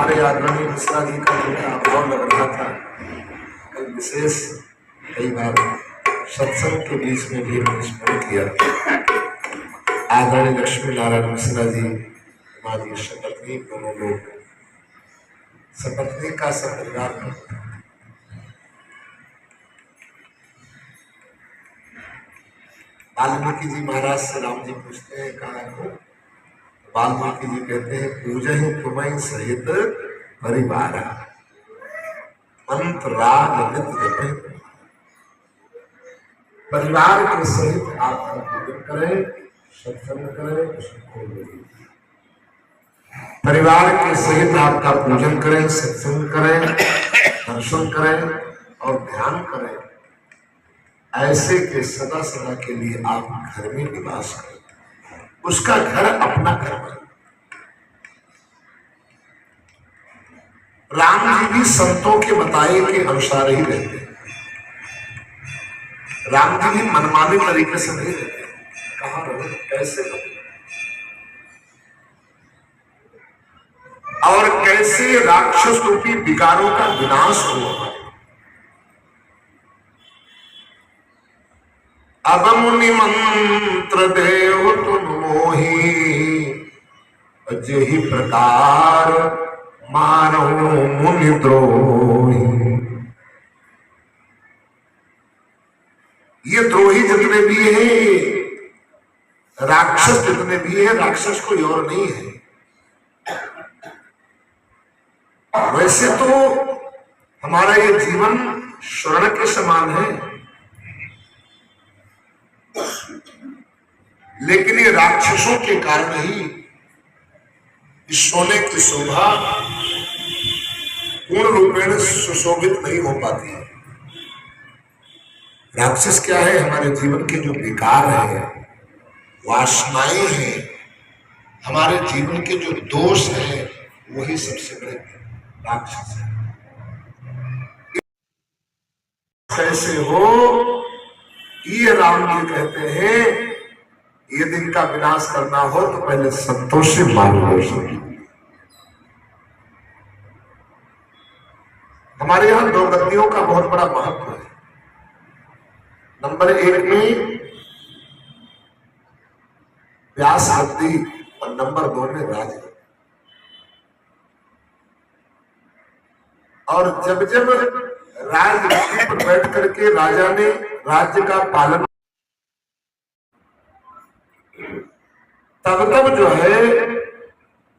हमारे आदरणीय मिश्रा जी का जो भाव लग रहा था, कई विशेष कई बार सत्संग के बीच में भी हमने स्मरण किया। आदरणीय लक्ष्मी नारायण मिश्रा जी, हमारी सपत्नी, दोनों लोग सपत्नी का सत्कार करते हैं। वाल्मीकि जी महाराज से राम जी पूछते हैं कहा को, वाल्मीकि जी कहते हैं पूजहि तुम्हें सहित परिवार मंत्र राग नित जपे। परिवार के सहित आप पूजन करें, सत्संग करें, सुखो मिले। परिवार के सहित आपका पूजन करें, सत्संग करें, दर्शन करें और ध्यान करें। ऐसे के सदा सदा के लिए आप घर में निवास करें, उसका घर अपना घर बने। राम जी भी संतों के बताए के अनुसार ही रहते हैं। राम जी भी मनमाने तरीके से नहीं रहते। कहां रहे, कैसे रहे और कैसे राक्षस रूपी विकारों का विनाश हुआ। अब मुनि मंत्र देव तुम मोही, जेहि प्रकार मारो मुनि द्रोही। ये द्रोही जितने भी हैं, राक्षस जितने भी हैं, राक्षस कोई और नहीं है। वैसे तो हमारा ये जीवन स्वर्ण के समान है, लेकिन ये राक्षसों के कारण ही इस सोने की शोभा पूर्ण रूपेण सुशोभित नहीं हो पाती है। राक्षस क्या है? हमारे जीवन के जो विकार है, वासनाएं हैं, हमारे जीवन के जो दोष हैं, वही सबसे बड़े राक्षस है। कैसे हो? ये राम जी कहते हैं यदि इनका विनाश करना हो तो पहले संतोष से मार्गदर्शन कीजिए। हमारे यहां दो गद्दियों का बहुत बड़ा महत्व है। नंबर 1 में व्यास गद्दी और नंबर 2 में राज। और जब जब राजगद्दी पर बैठ करके राजा ने राज्य का पालन, तब तब जो है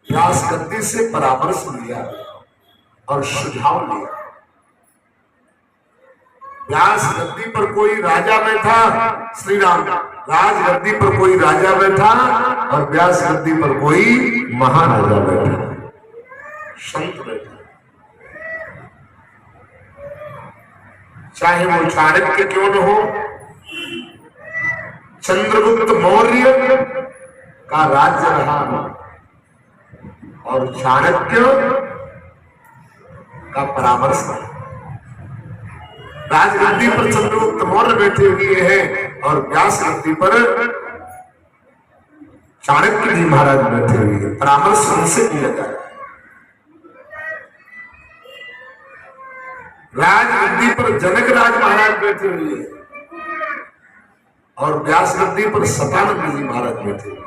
व्यास गद्दी से परामर्श लिया और सुझाव लिया। व्यास गद्दी पर कोई राजा बैठा, श्री राम, राज गद्दी पर कोई राजा बैठा और व्यास गद्दी पर कोई महाराजा बैठा, संत बैठा। चाहे वो चाणक्य क्यों न हो, चंद्रगुप्त मौर्य का राज्य रहा और चाणक्य का परामर्श रहा। राजगद्दी पर चंद्रगुप्त मौर्य बैठे हुए हैं और व्यास गद्दी पर चाणक्य जी महाराज बैठे हुए हैं। परामर्श उनसे किया जा रहा है। राजगद्दी पर जनक राज महाराज बैठे हुए हैं और व्यास गद्दी पर सतानंद जी महाराज बैठे हुए हैं।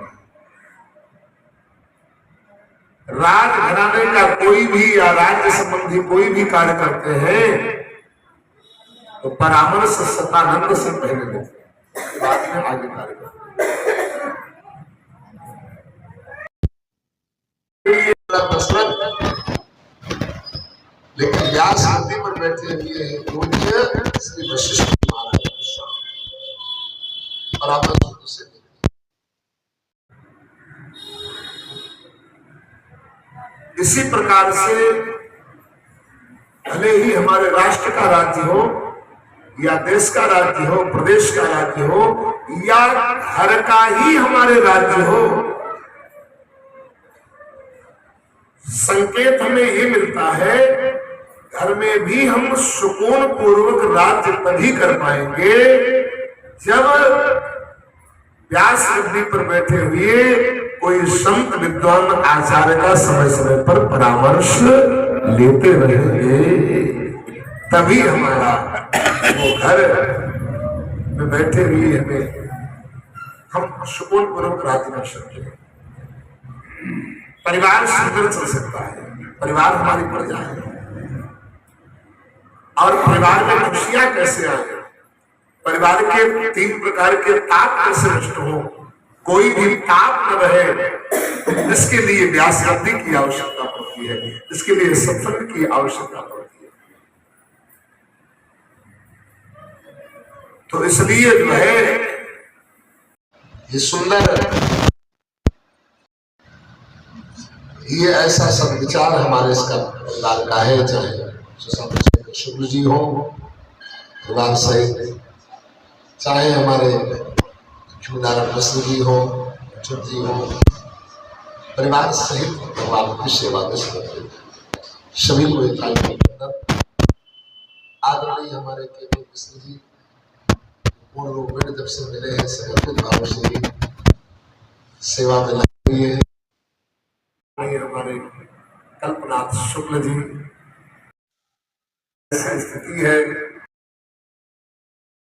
राजघराने का कोई भी या राज्य संबंधी कोई भी कार्य करते हैं तो परामर्श सतानंद से पहले लेते हैं, बाद में आगे कार्य करते हैं। लेकिन व्यास गद्दी पर बैठे हुए हैं पूज्य श्री वशिष्ठ महाराज परामर्श से। इसी प्रकार से भले ही हमारे राष्ट्र का राज्य हो या देश का राज्य हो, प्रदेश का राज्य हो या घर का ही हमारे राज्य हो, संकेत हमें ये मिलता है घर में भी हम सुकून पूर्वक राज्य तभी कर पाएंगे जब व्यास गद्दी पर बैठे हुए कोई संत विद्वान आचार्य का समय समय पर परामर्श लेते रहेंगे, तभी हमारा वो घर में बैठे हुए हमें हम सुकून पूर्वक राज्य कर सकते हैं। परिवार सुंदर चल सकता है, परिवार हमारी प्रजा है। और परिवार में खुशियां कैसे आए, परिवार के 3 प्रकार के ताप कैसे नष्ट हो, कोई भी ताप न रहे, इसके लिए व्यास गद्दी की आवश्यकता पड़ती है, इसके लिए सत्संग की आवश्यकता पड़ती है। तो इसलिए जो है ये सुंदर, ये ऐसा सब विचार हमारे इसका परिवार का है, चाहे शुक्ल जी हो परिवार सहित, चाहे हमारे लक्ष्मीनारायण मिश्र जी हो, अच्युत जी हो, परिवार सहित भगवान की सेवा में सभी को इकाई आदरणीय हमारे केवल मिश्र जी पूर्ण रूप में जब से मिले हैं समर्पित भाव से सेवा में लगी हुई है। हमारे कल्पनाथ शुक्ल जी स्थिति है